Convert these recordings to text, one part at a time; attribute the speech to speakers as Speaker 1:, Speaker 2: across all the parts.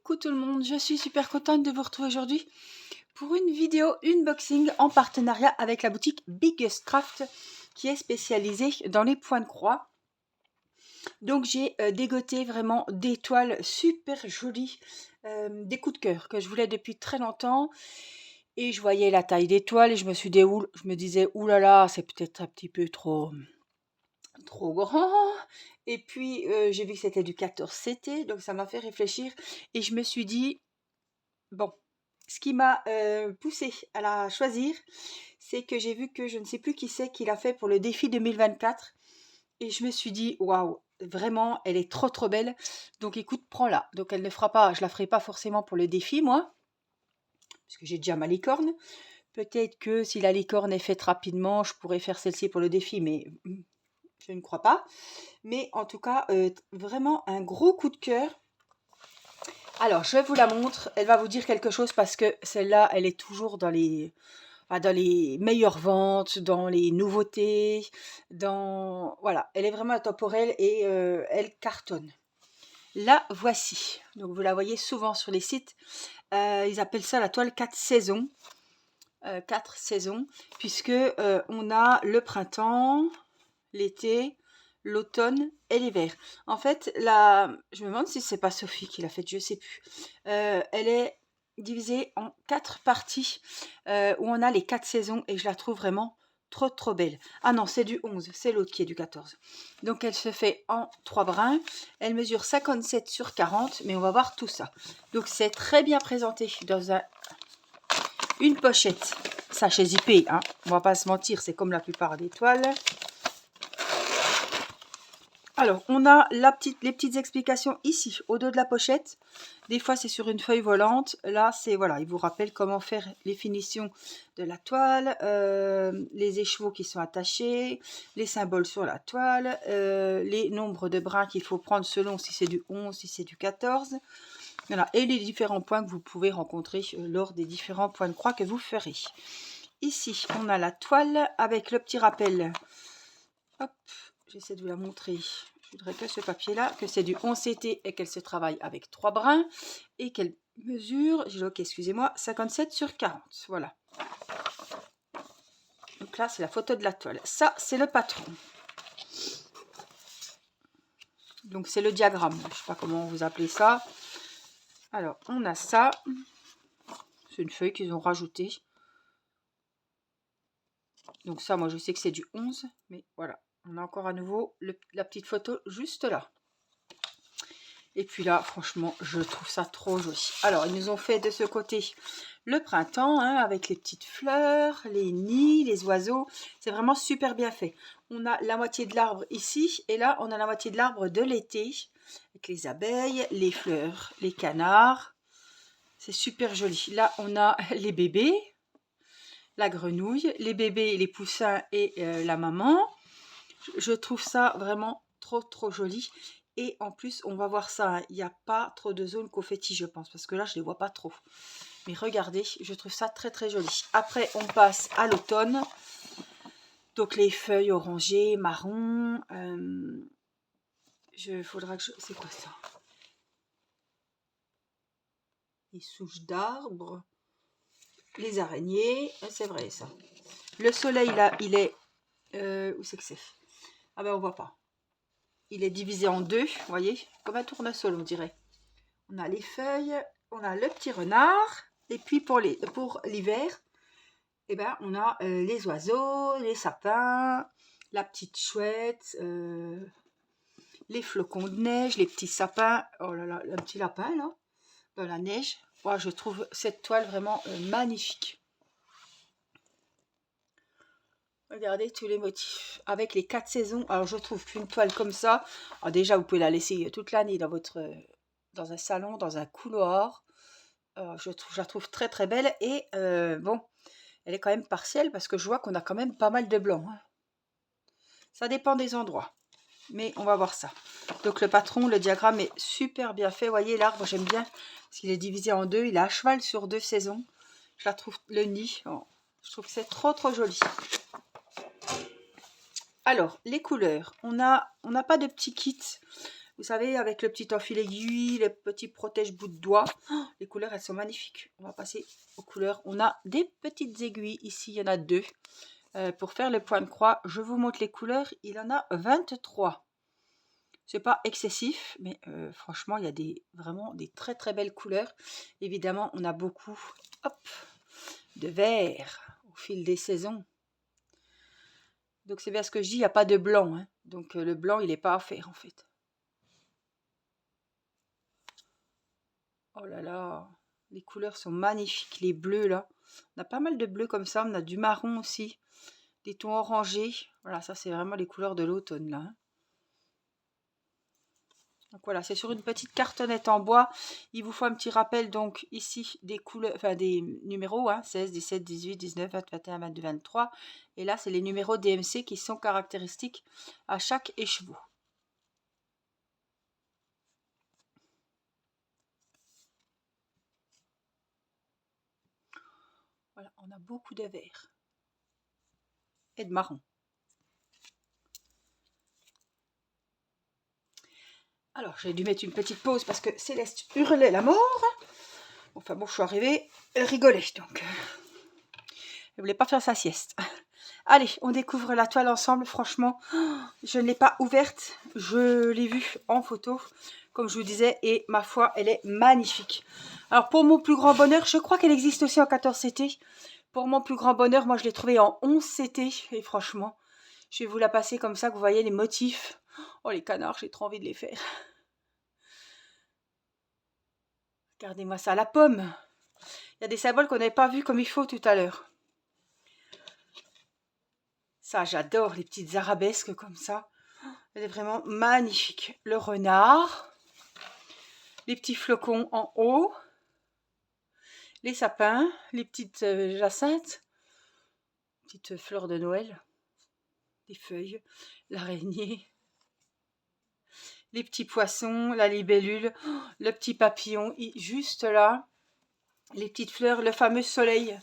Speaker 1: Coucou tout le monde, je suis super contente de vous retrouver aujourd'hui pour une vidéo unboxing en partenariat avec la boutique Biggest Craft qui est spécialisée dans les points de croix. Donc j'ai dégoté vraiment des toiles super jolies, des coups de cœur que je voulais depuis très longtemps. Et je voyais la taille des toiles et je me disais oulala, c'est peut-être un petit peu trop grand. Et puis j'ai vu que c'était du 14CT, donc ça m'a fait réfléchir et je me suis dit bon, ce qui m'a poussé à la choisir, c'est que j'ai vu que je ne sais plus qui c'est qui l'a fait pour le défi 2024 et je me suis dit waouh, vraiment elle est trop belle. Donc écoute, prends-la. Donc elle ne fera pas, je la ferai pas forcément pour le défi moi, parce que j'ai déjà ma licorne. Peut-être que si la licorne est faite rapidement, je pourrais faire celle-ci pour le défi, mais je ne crois pas. Mais en tout cas, vraiment un gros coup de cœur. Alors, je vous la montre. Elle va vous dire quelque chose parce que celle-là, elle est toujours dans les meilleures ventes, dans les nouveautés, voilà. Elle est vraiment intemporelle et elle cartonne. La voici. Donc, vous la voyez souvent sur les sites. Ils appellent ça la toile 4 saisons. 4 saisons, puisque on a le printemps, l'été, l'automne et l'hiver. En fait, je me demande si c'est pas Sophie qui l'a faite, je sais plus. Elle est divisée en 4 parties où on a les 4 saisons et je la trouve vraiment trop belle. Ah non, c'est du 11, c'est l'autre qui est du 14. Donc elle se fait en 3 brins. Elle mesure 57 sur 40, mais on va voir tout ça. Donc c'est très bien présenté dans une pochette sachet zippé, hein. On va pas se mentir, c'est comme la plupart des toiles. Alors, on a les petites explications ici, au dos de la pochette. Des fois, c'est sur une feuille volante. Là, c'est, voilà, il vous rappelle comment faire les finitions de la toile, les écheveaux qui sont attachés, les symboles sur la toile, les nombres de brins qu'il faut prendre selon si c'est du 11, si c'est du 14. Voilà, et les différents points que vous pouvez rencontrer lors des différents points de croix que vous ferez. Ici, on a la toile avec le petit rappel. Hop, j'essaie de vous la montrer. Je voudrais que ce papier-là, que c'est du 11CT et qu'elle se travaille avec 3 brins et qu'elle mesure, excusez-moi, 57 sur 40. Voilà. Donc là, c'est la photo de la toile. Ça, c'est le patron. Donc, c'est le diagramme. Je ne sais pas comment vous appelez ça. Alors, on a ça. C'est une feuille qu'ils ont rajoutée. Donc ça, moi, je sais que c'est du 11. Mais voilà, on a encore à nouveau la petite photo juste là. Et puis là, franchement, je trouve ça trop joli. Alors, ils nous ont fait de ce côté le printemps, hein, avec les petites fleurs, les nids, les oiseaux. C'est vraiment super bien fait. On a la moitié de l'arbre ici, et là, on a la moitié de l'arbre de l'été, avec les abeilles, les fleurs, les canards. C'est super joli. Là, on a les bébés, la grenouille, les bébés, les poussins et la maman. Je trouve ça vraiment trop joli. Et en plus, on va voir ça, hein, il n'y a pas trop de zones confetti, je pense, parce que là, je ne les vois pas trop. Mais regardez, je trouve ça très joli. Après, on passe à l'automne. Donc, les feuilles orangées, marron. Faudra que je... C'est quoi ça? Les souches d'arbres. Les araignées. C'est vrai, ça. Le soleil, là, il est... où c'est que c'est? Ah ben, on voit pas. Il est divisé en deux, vous voyez, comme un tournesol, on dirait. On a les feuilles, on a le petit renard, et puis pour l'hiver, eh ben, on a les oiseaux, les sapins, la petite chouette, les flocons de neige, les petits sapins, oh là là, un petit lapin là, dans la neige. Moi, je trouve cette toile vraiment magnifique. Regardez tous les motifs avec les 4 saisons. Alors je trouve qu'une toile comme ça, alors déjà vous pouvez la laisser toute l'année dans un salon, dans un couloir. Je la trouve très belle et bon, elle est quand même partielle parce que je vois qu'on a quand même pas mal de blanc, hein. Ça dépend des endroits, mais on va voir ça. Donc le patron, le diagramme est super bien fait. Vous voyez l'arbre, j'aime bien parce qu'il est divisé en deux. Il est à cheval sur 2 saisons. Je la trouve le nid. Oh, je trouve que c'est trop joli. Alors, les couleurs, on n'a pas de petit kit Vous savez, avec le petit fil aiguille, le petit protège-bout de doigt. Oh, les couleurs, elles sont magnifiques. On va passer aux couleurs. On a des petites aiguilles. Ici, il y en a 2. Pour faire le point de croix, je vous montre les couleurs. Il en a 23. C'est pas excessif, mais franchement, il y a vraiment des très très belles couleurs. Évidemment, on a beaucoup de vert au fil des saisons. Donc c'est bien ce que je dis, il n'y a pas de blanc. Hein. Donc le blanc, il n'est pas à faire en fait. Oh là là, les couleurs sont magnifiques, les bleus là. On a pas mal de bleus comme ça, on a du marron aussi, des tons orangés. Voilà, ça c'est vraiment les couleurs de l'automne là. Hein. Donc voilà, c'est sur une petite cartonnette en bois. Il vous faut un petit rappel donc ici des couleurs, enfin des numéros, hein, 16, 17, 18, 19, 20, 21, 22, 23. Et là, c'est les numéros DMC qui sont caractéristiques à chaque écheveau. Voilà, on a beaucoup de vert et de marron. Alors, j'ai dû mettre une petite pause parce que Céleste hurlait la mort. Enfin bon, je suis arrivée, elle rigolait, donc elle voulait pas faire sa sieste. Allez, on découvre la toile ensemble. Franchement, je ne l'ai pas ouverte, je l'ai vue en photo, comme je vous disais, et ma foi, elle est magnifique. Alors, pour mon plus grand bonheur, je crois qu'elle existe aussi en 14 CT. Pour mon plus grand bonheur, moi, je l'ai trouvée en 11 CT, et franchement, je vais vous la passer comme ça, que vous voyez les motifs. Oh, les canards, j'ai trop envie de les faire. Regardez-moi ça, la pomme. Il y a des symboles qu'on n'avait pas vus comme il faut tout à l'heure. Ça, j'adore les petites arabesques comme ça. Elle est vraiment magnifique. Le renard. Les petits flocons en haut. Les sapins. Les petites jacinthes. Petites fleurs de Noël. Les feuilles. L'araignée. Les petits poissons. La libellule. Le petit papillon. Juste là. Les petites fleurs. Le fameux soleil.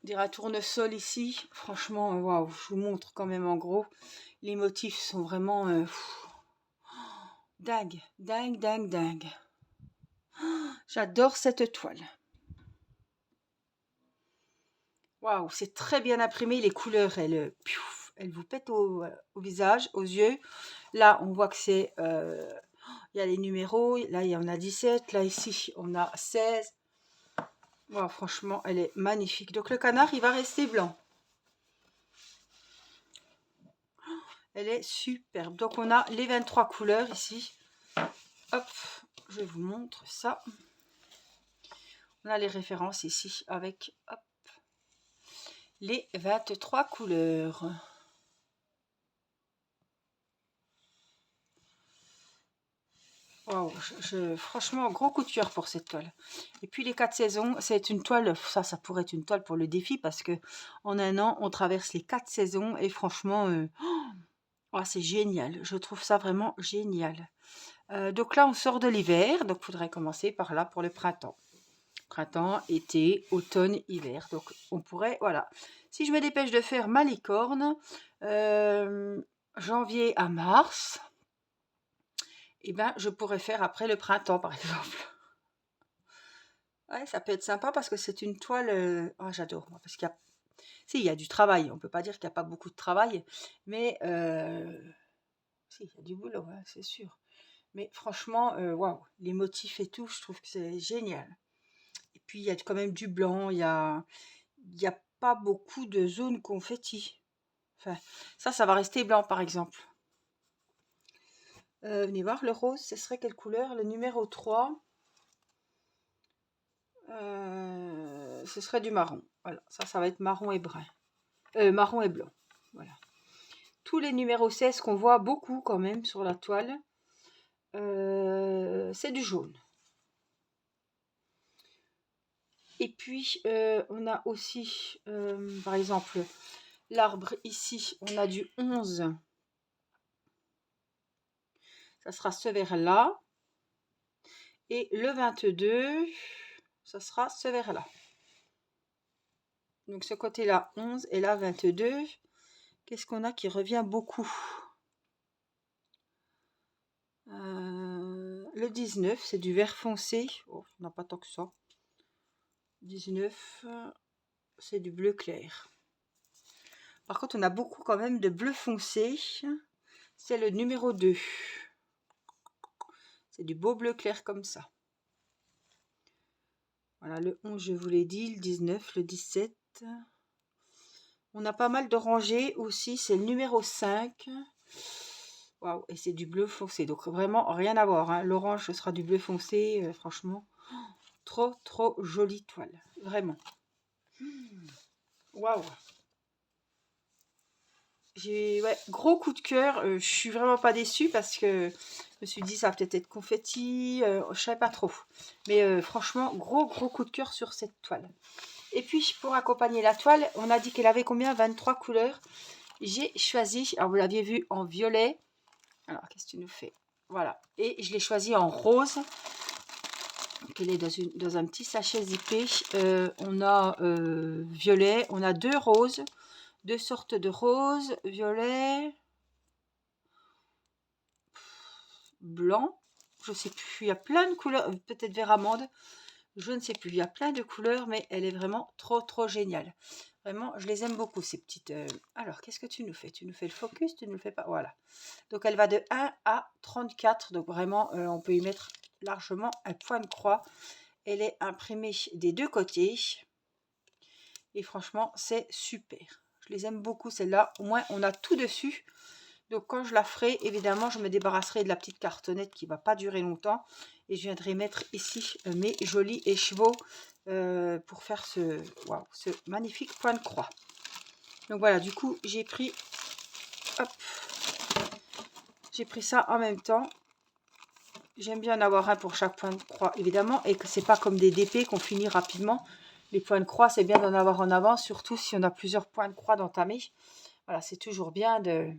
Speaker 1: On dirait un tournesol ici. Franchement, waouh, je vous montre quand même en gros. Les motifs sont vraiment dingue, dingue, dingue, dingue. J'adore cette toile. Waouh, c'est très bien imprimé. Les couleurs, elles vous pètent au visage, aux yeux. Là, on voit que c'est... il y a les numéros. Là, il y en a 17. Là, ici, on a 16. Wow, franchement, elle est magnifique. Donc, le canard, il va rester blanc. Elle est superbe. Donc, on a les 23 couleurs ici. Hop, je vous montre ça. On a les références ici avec hop, les 23 couleurs. Wow, franchement, gros coup de cœur pour cette toile. Et puis les 4 saisons, c'est une toile, ça pourrait être une toile pour le défi parce que en un an, on traverse les 4 saisons et franchement, oh, c'est génial. Je trouve ça vraiment génial. Donc là, on sort de l'hiver, donc il faudrait commencer par là pour le printemps. Printemps, été, automne, hiver. Donc on pourrait, voilà. Si je me dépêche de faire ma licorne, janvier à mars, et ben je pourrais faire après le printemps par exemple. Ouais, ça peut être sympa parce que c'est une toile. Oh, j'adore moi parce qu'il y a, si, il y a du travail. On peut pas dire qu'il n'y a pas beaucoup de travail, mais si, il y a du boulot, hein, c'est sûr. Mais franchement, waouh, les motifs et tout, je trouve que c'est génial. Et puis il y a quand même du blanc, il y a pas beaucoup de zones confetti. Enfin, ça va rester blanc par exemple. Venez voir, le rose, ce serait quelle couleur? Le numéro 3. Ce serait du marron. Voilà, ça va être marron et brun. Marron et blanc. Voilà. Tous les numéros 16 qu'on voit beaucoup quand même sur la toile, c'est du jaune. Et puis, on a aussi, par exemple, l'arbre ici, on a du 11. Ça sera ce vert-là. Et le 22, ça sera ce vert-là. Donc ce côté-là, 11 et là, 22. Qu'est-ce qu'on a qui revient beaucoup? Le 19, c'est du vert foncé. Oh, on n'a pas tant que ça. 19, c'est du bleu clair. Par contre, on a beaucoup quand même de bleu foncé. C'est le numéro 2. C'est du beau bleu clair comme ça. Voilà, le 11, je vous l'ai dit, le 19, le 17. On a pas mal d'orangés aussi, c'est le numéro 5. Waouh, et c'est du bleu foncé, donc vraiment rien à voir, hein. L'orange, ce sera du bleu foncé, franchement. Trop, trop jolie toile, vraiment. Waouh. J'ai gros coup de cœur, je suis vraiment pas déçue parce que je me suis dit ça va peut-être être confetti, je savais pas trop. Mais franchement, gros coup de cœur sur cette toile. Et puis pour accompagner la toile, on a dit qu'elle avait combien? 23 couleurs. J'ai choisi, alors vous l'aviez vu en violet. Alors qu'est-ce que tu nous fais? Voilà. Et je l'ai choisi en rose. Donc elle est dans un petit sachet zippé. On a violet, on a deux roses. Deux sortes de roses, violet, blanc, je sais plus, il y a plein de couleurs, peut-être vert amande, je ne sais plus, il y a plein de couleurs, mais elle est vraiment trop géniale. Vraiment, je les aime beaucoup, ces petites... Alors, qu'est-ce que tu nous fais? Tu nous fais le focus, tu ne le fais pas? Voilà. Donc, elle va de 1 à 34, donc vraiment, on peut y mettre largement un point de croix. Elle est imprimée des deux côtés. Et franchement, c'est super. Je les aime beaucoup, celle-là. Au moins, on a tout dessus. Donc, quand je la ferai, évidemment, je me débarrasserai de la petite cartonnette qui ne va pas durer longtemps. Et je viendrai mettre ici mes jolis écheveaux pour faire ce magnifique point de croix. Donc, voilà, du coup, j'ai pris... Hop, j'ai pris ça en même temps. J'aime bien en avoir un pour chaque point de croix, évidemment. Et que c'est pas comme des DP qu'on finit rapidement. Les points de croix, c'est bien d'en avoir en avant, surtout si on a plusieurs points de croix d'entamer. Voilà, c'est toujours bien de...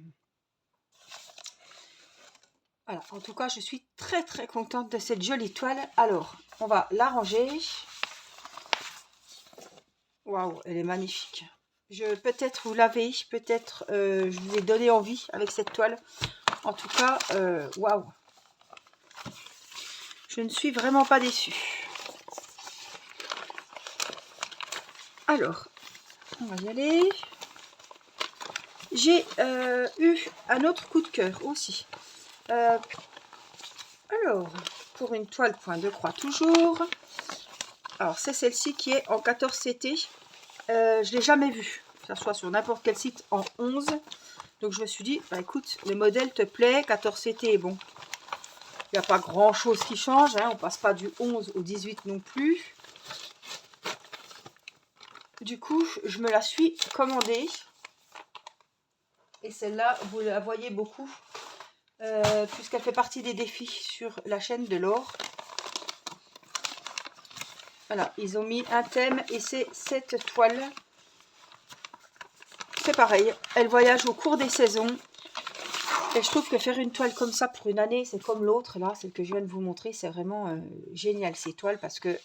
Speaker 1: Voilà, en tout cas, je suis très contente de cette jolie toile. Alors, on va la ranger. Waouh, elle est magnifique. Peut-être vous l'avez, peut-être je vous ai donné envie avec cette toile. En tout cas, waouh. Je ne suis vraiment pas déçue. Alors, on va y aller. J'ai eu un autre coup de cœur aussi. Alors, pour une toile point de croix toujours. Alors, c'est celle-ci qui est en 14 CT. Je ne l'ai jamais vue, que ce soit sur n'importe quel site en 11. Donc, je me suis dit, bah, écoute, le modèle te plaît, 14 CT, bon. Il n'y a pas grand-chose qui change, hein, on passe pas du 11 au 18 non plus. Du coup, je me la suis commandée. Et celle-là, vous la voyez beaucoup, puisqu'elle fait partie des défis sur la chaîne de l'or. Voilà, ils ont mis un thème et c'est cette toile. C'est pareil, elle voyage au cours des saisons. Et je trouve que faire une toile comme ça pour une année, c'est comme l'autre, là, celle que je viens de vous montrer, c'est vraiment génial ces toiles parce que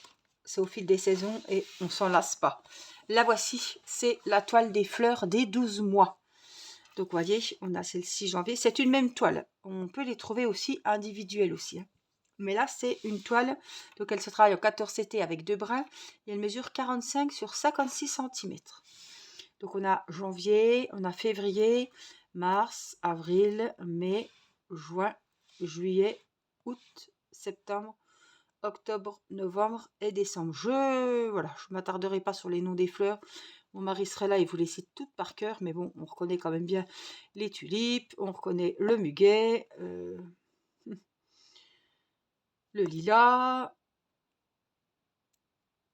Speaker 1: c'est au fil des saisons et on s'en lasse pas. La voici, c'est la toile des fleurs des 12 mois. Donc, vous voyez, on a celle-ci janvier. C'est une même toile. On peut les trouver aussi individuelles aussi, hein. Mais là, c'est une toile. Donc, elle se travaille en 14 CT avec deux brins. Et elle mesure 45 sur 56 cm. Donc, on a janvier, on a février, mars, avril, mai, juin, juillet, août, septembre, octobre, novembre et décembre. Je ne m'attarderai pas sur les noms des fleurs. Mon mari serait là et vous laissez toutes par cœur, mais bon, on reconnaît quand même bien les tulipes, on reconnaît le muguet, le lilas,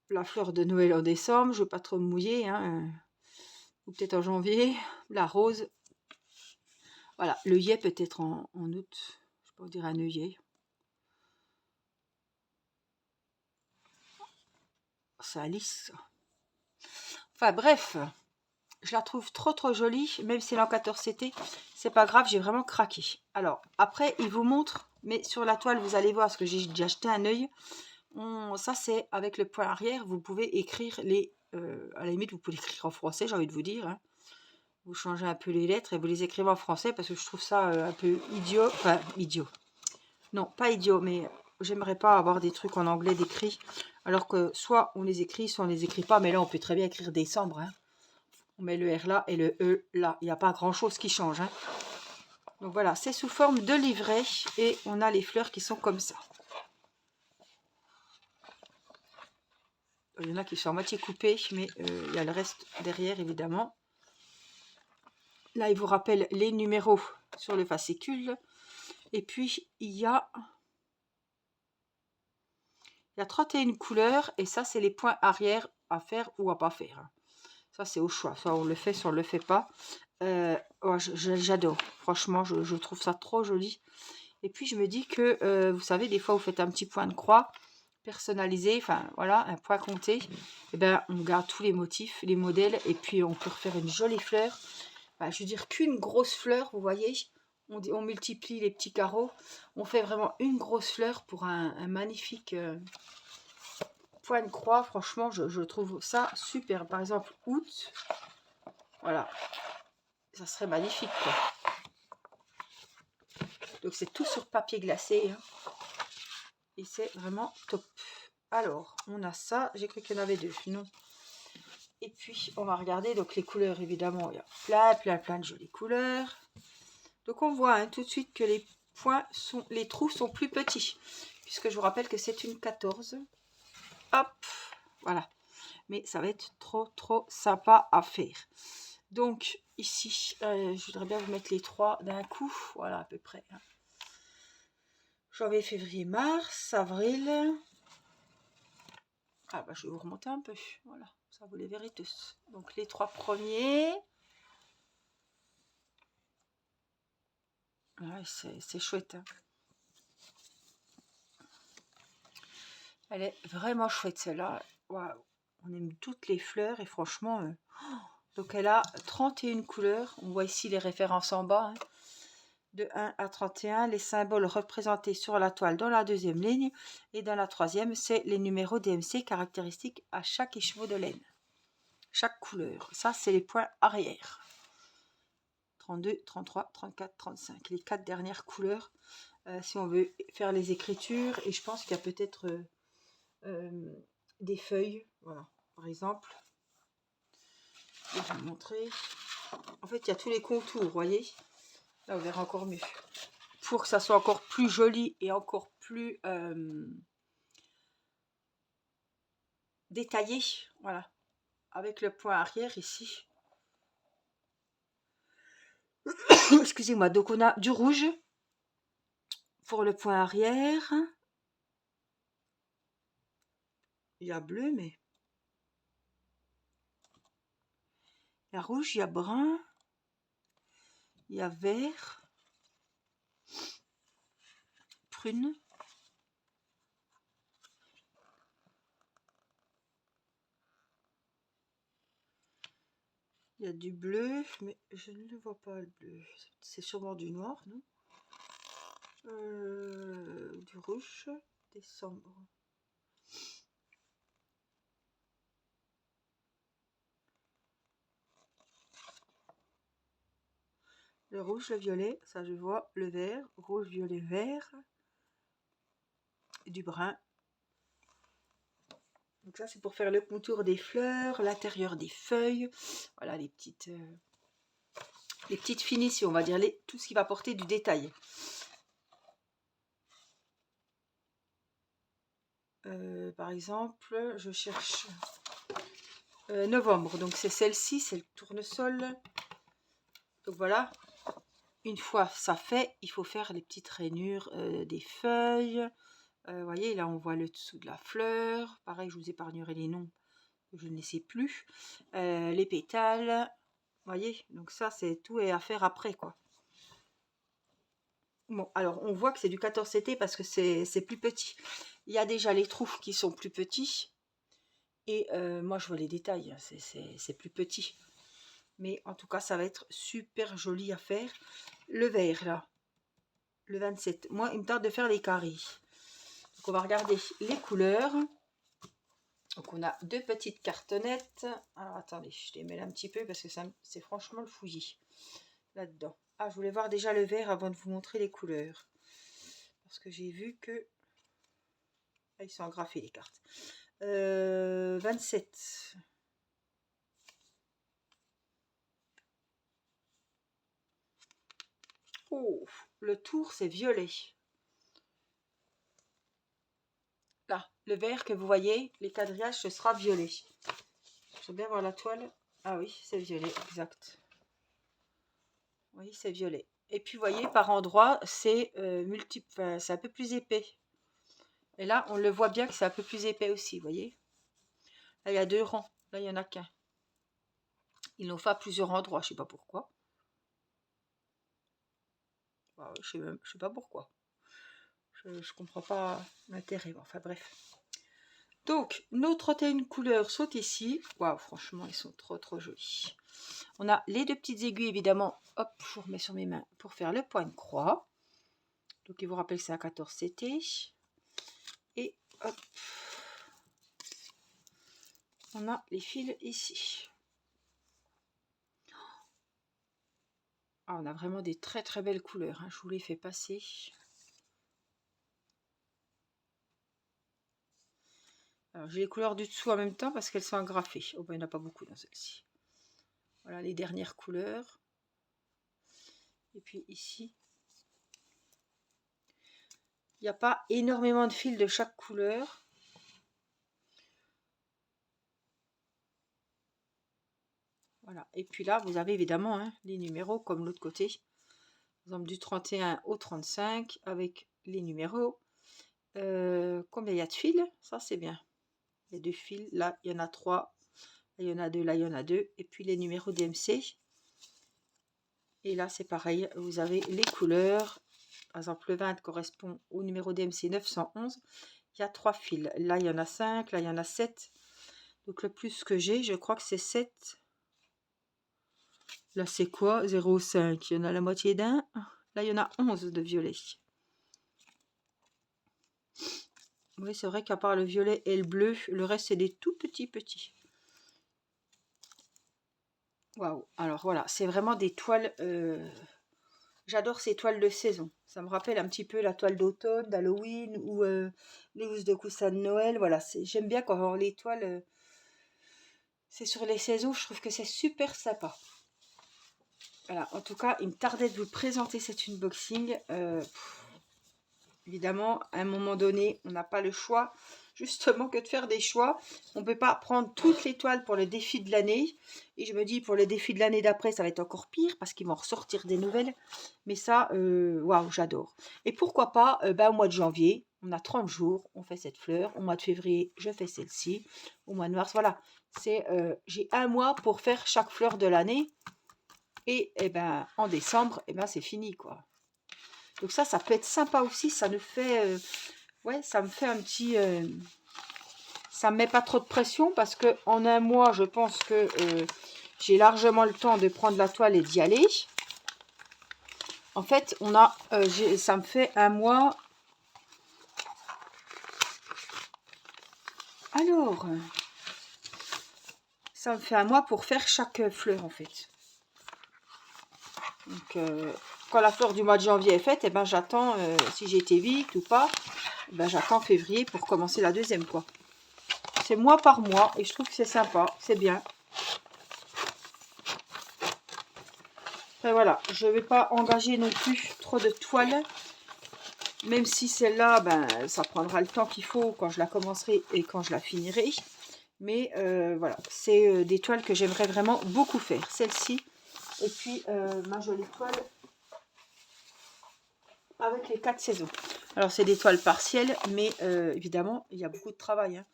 Speaker 1: la fleur de Noël en décembre, je ne veux pas trop me mouiller, hein, ou peut-être en janvier, la rose. Voilà, l'œillet peut-être en août, je peux vous dire un œillet. Ça lisse. Enfin bref, je la trouve trop jolie, même si elle est en 14 CT, c'est pas grave, j'ai vraiment craqué. Alors, après, il vous montre, mais sur la toile, vous allez voir, parce que j'ai déjà jeté un œil. Ça, c'est avec le point arrière, vous pouvez écrire les... à la limite, vous pouvez l'écrire en français, j'ai envie de vous dire, hein. Vous changez un peu les lettres et vous les écrivez en français, parce que je trouve ça un peu idiot. Enfin, idiot. Non, pas idiot, mais j'aimerais pas avoir des trucs en anglais décrits. Alors que soit on les écrit, soit on les écrit pas. Mais là, on peut très bien écrire décembre. Hein. On met le R là et le E là. Il n'y a pas grand-chose qui change. Hein. Donc voilà, c'est sous forme de livret. Et on a les fleurs qui sont comme ça. Il y en a qui sont à moitié coupées, mais il y a le reste derrière, évidemment. Là, il vous rappelle les numéros sur le fascicule. Et puis, il y a 31 couleurs. Et ça, c'est les points arrière à faire ou à pas faire. Ça, c'est au choix. Soit on le fait, soit on ne le fait pas. Ouais, j'adore. Franchement, je trouve ça trop joli. Et puis, je me dis que, vous savez, des fois, vous faites un petit point de croix personnalisé. Enfin, voilà, un point compté. Et ben, on garde tous les motifs, les modèles. Et puis, on peut refaire une jolie fleur. Enfin, je veux dire qu'une grosse fleur, vous voyez. On multiplie les petits carreaux. On fait vraiment une grosse fleur pour un magnifique point de croix. Franchement, je trouve ça super. Par exemple, août. Voilà. Ça serait magnifique, quoi. Donc, c'est tout sur papier glacé. Hein. Et c'est vraiment top. Alors, on a ça. J'ai cru qu'il y en avait deux. Non. Et puis, on va regarder. Donc, les couleurs, évidemment, il y a plein de jolies couleurs. Donc, on voit hein, tout de suite que les trous sont plus petits. Puisque je vous rappelle que c'est une 14. Hop, voilà. Mais ça va être trop sympa à faire. Donc, ici, je voudrais bien vous mettre les trois d'un coup. Voilà, à peu près. Hein. Janvier, février, mars, avril. Ah bah je vais vous remonter un peu. Voilà, ça vous les verrez tous. Donc les trois premiers. Ouais, c'est chouette. Hein. Elle est vraiment chouette celle-là. Waouh. On aime toutes les fleurs et franchement... donc elle a 31 couleurs. On voit ici les références en bas. Hein. De 1 à 31, les symboles représentés sur la toile dans la deuxième ligne. Et dans la troisième, c'est les numéros DMC caractéristiques à chaque écheveau de laine. Chaque couleur. Ça, c'est les points arrière. 32, 33, 34, 35. Les quatre dernières couleurs. Si on veut faire les écritures. Et je pense qu'il y a peut-être des feuilles. Voilà, par exemple. Je vais vous montrer. En fait, il y a tous les contours, vous voyez. Là, vous verrez encore mieux. Pour que ça soit encore plus joli et encore plus détaillé. Voilà. Avec le point arrière ici. Excusez-moi. Donc, on a du rouge pour le point arrière. Il y a bleu, mais... Il y a rouge, il y a brun. Il y a vert. Prune. Il y a du bleu, mais je ne le vois pas le bleu. C'est sûrement du noir, non? Du rouge, décembre. Le rouge, le violet, ça je vois. Le vert, rouge, violet, vert. Et du brun. Donc ça c'est pour faire le contour des fleurs, l'intérieur des feuilles. Voilà les petites finitions, on va dire tout ce qui va porter du détail. Par exemple, je cherche novembre. Donc c'est celle-ci, c'est le tournesol. Donc voilà. Une fois ça fait, il faut faire les petites rainures des feuilles. Vous voyez, là on voit le dessous de la fleur. Pareil, je vous épargnerai les noms, je ne les sais plus. Les pétales. Vous voyez, donc ça c'est tout et à faire après quoi. Bon, alors on voit que c'est du 14 CT parce que c'est plus petit. Il y a déjà les trous qui sont plus petits. Et moi je vois les détails, hein, c'est plus petit. Mais en tout cas ça va être super joli à faire. Le vert là, le 27. Moi il me tarde de faire les carrés. Donc on va regarder les couleurs. Donc on a deux petites cartonnettes. Alors attendez, je les mets un petit peu parce que c'est franchement le fouillis là-dedans. Ah, je voulais voir déjà le vert avant de vous montrer les couleurs. parce que j'ai vu que... Ah, ils sont agrafés les cartes. 27. Oh, le tour, c'est violet. Là, le vert que vous voyez, les quadrillages, ce sera violet. Je vais bien voir la toile. Ah oui, c'est violet, exact. Oui, c'est violet. Et puis, vous voyez, par endroits, c'est multiple, enfin, c'est un peu plus épais. Et là, on le voit bien que c'est un peu plus épais aussi, vous voyez. Là, il y a 2 rangs. Là, il n'y en a qu'un. Ils l'ont fait à plusieurs endroits, je ne sais pas pourquoi. Bah, je ne sais pas pourquoi. Je ne comprends pas l'intérêt. Enfin, bref. Donc, nos 31 couleurs sont ici. Waouh, franchement, ils sont trop, trop jolis. On a les 2 petites aiguilles, évidemment. Hop, je vous remets sur mes mains pour faire le point de croix. Donc, il vous rappelle que c'est à 14 CT. Et hop, on a les fils ici. Ah, on a vraiment des très, très belles couleurs. Hein. Je vous les fais passer. Alors, j'ai les couleurs du dessous en même temps parce qu'elles sont agrafées. Oh, ben, il n'y en a pas beaucoup dans celle-ci. Voilà les dernières couleurs. Et puis ici, il n'y a pas énormément de fils de chaque couleur. Voilà. Et puis là, vous avez évidemment hein, les numéros comme l'autre côté. Par exemple, du 31 au 35 avec les numéros. Combien il y a de fils? Ça, c'est bien. Il y a 2 fils. Là, il y en a 3. Là, il y en a 2. Là, il y en a 2. Et puis les numéros DMC. Et là, c'est pareil. Vous avez les couleurs. Par exemple, le 20 correspond au numéro DMC 911. Il y a 3 fils. Là, il y en a 5. Là, il y en a 7. Donc, le plus que j'ai, je crois que c'est 7. Là, c'est quoi? 0,5. Il y en a la moitié d'un. Là, il y en a 11 de violet. Oui, c'est vrai qu'à part le violet et le bleu, le reste, c'est des tout petits. Waouh. Alors, voilà, c'est vraiment des toiles... J'adore ces toiles de saison. Ça me rappelle un petit peu la toile d'automne, d'Halloween ou les housses de coussin de Noël. Voilà, j'aime bien quand les toiles... c'est sur les saisons, je trouve que c'est super sympa. Voilà, en tout cas, il me tardait de vous présenter cet unboxing. Évidemment, à un moment donné, on n'a pas le choix, justement, que de faire des choix. On ne peut pas prendre toutes les toiles pour le défi de l'année. Et je me dis, pour le défi de l'année d'après, ça va être encore pire, parce qu'ils vont ressortir des nouvelles. Mais ça, waouh, j'adore. Et pourquoi pas, au mois de janvier, on a 30 jours, on fait cette fleur. Au mois de février, je fais celle-ci. Au mois de mars, voilà. J'ai un mois pour faire chaque fleur de l'année. Et ben, en décembre, c'est fini, quoi. Donc ça peut être sympa aussi. Ça me fait, ouais, ça me fait un petit... ça me met pas trop de pression parce que en un mois, je pense que j'ai largement le temps de prendre la toile et d'y aller. En fait, ça me fait un mois. Alors, ça me fait un mois pour faire chaque fleur, en fait. Donc, quand la fleur du mois de janvier est faite, j'attends, si j'ai été vite ou pas, j'attends février pour commencer la deuxième, quoi. C'est mois par mois et je trouve que c'est sympa, c'est bien. Après voilà, je ne vais pas engager non plus trop de toiles. Même si celle-là, ça prendra le temps qu'il faut quand je la commencerai et quand je la finirai. Mais voilà, c'est des toiles que j'aimerais vraiment beaucoup faire. Celle-ci et puis ma jolie toile avec les 4 saisons. Alors c'est des toiles partielles, mais évidemment, il y a beaucoup de travail. Hein.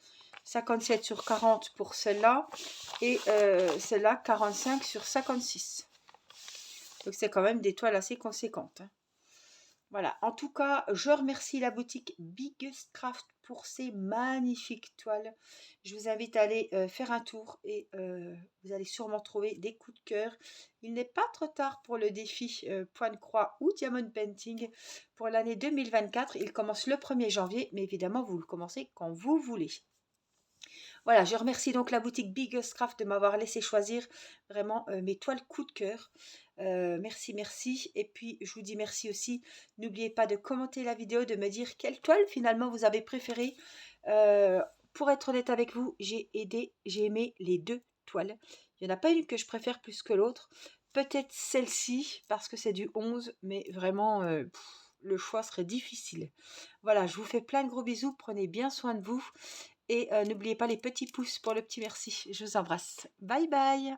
Speaker 1: 57 sur 40 pour celle-là et celle-là 45 sur 56. Donc c'est quand même des toiles assez conséquentes. Hein. Voilà, en tout cas, je remercie la boutique Biggest Craft pour ces magnifiques toiles. Je vous invite à aller faire un tour et vous allez sûrement trouver des coups de cœur. Il n'est pas trop tard pour le défi point de croix ou diamond painting pour l'année 2024. Il commence le 1er janvier, mais évidemment, vous le commencez quand vous voulez. Voilà, je remercie donc la boutique Biggest Craft de m'avoir laissé choisir vraiment mes toiles coup de cœur. Merci, merci. Et puis, je vous dis merci aussi. N'oubliez pas de commenter la vidéo, de me dire quelle toile finalement vous avez préférée. Pour être honnête avec vous, j'ai aimé les deux toiles. Il n'y en a pas une que je préfère plus que l'autre. Peut-être celle-ci, parce que c'est du 11, mais vraiment, le choix serait difficile. Voilà, je vous fais plein de gros bisous. Prenez bien soin de vous. Et n'oubliez pas les petits pouces pour le petit merci. Je vous embrasse. Bye bye.